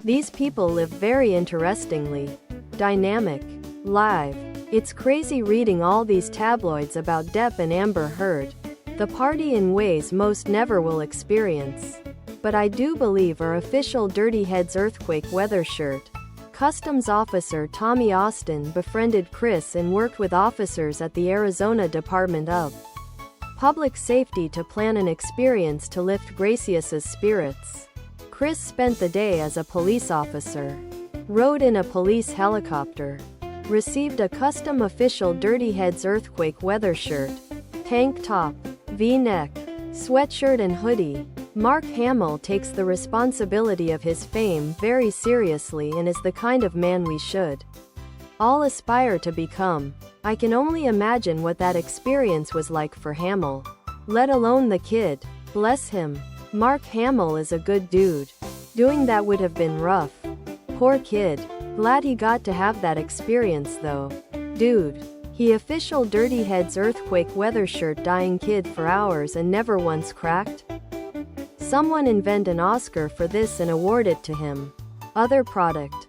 These people live very interestingly. Dynamic. Live. It's crazy reading all these tabloids about Depp and Amber Heard. The party in ways most never will experience. But I do believe our official Dirty Heads earthquake weather shirt. Customs officer Tommy Austin befriended Chris and worked with officers at the Arizona Department of Public Safety to plan an experience to lift Gracius's spirits. Chris spent the day as a police officer, rode in a police helicopter, received a custom official Dirty Heads earthquake weather shirt, tank top, V-neck, sweatshirt and hoodie. Mark Hamill takes the responsibility of his fame very seriously and is the kind of man we should all aspire to become. I can only imagine what that experience was like for Hamill. Let alone the kid. Bless him. Mark Hamill is a good dude. Doing that would have been rough. Poor kid. Glad he got to have that experience though. Dude. He official Dirty Heads earthquake weather shirt dying kid for hours and never once cracked? Someone invent an Oscar for this and award it to him. Other product.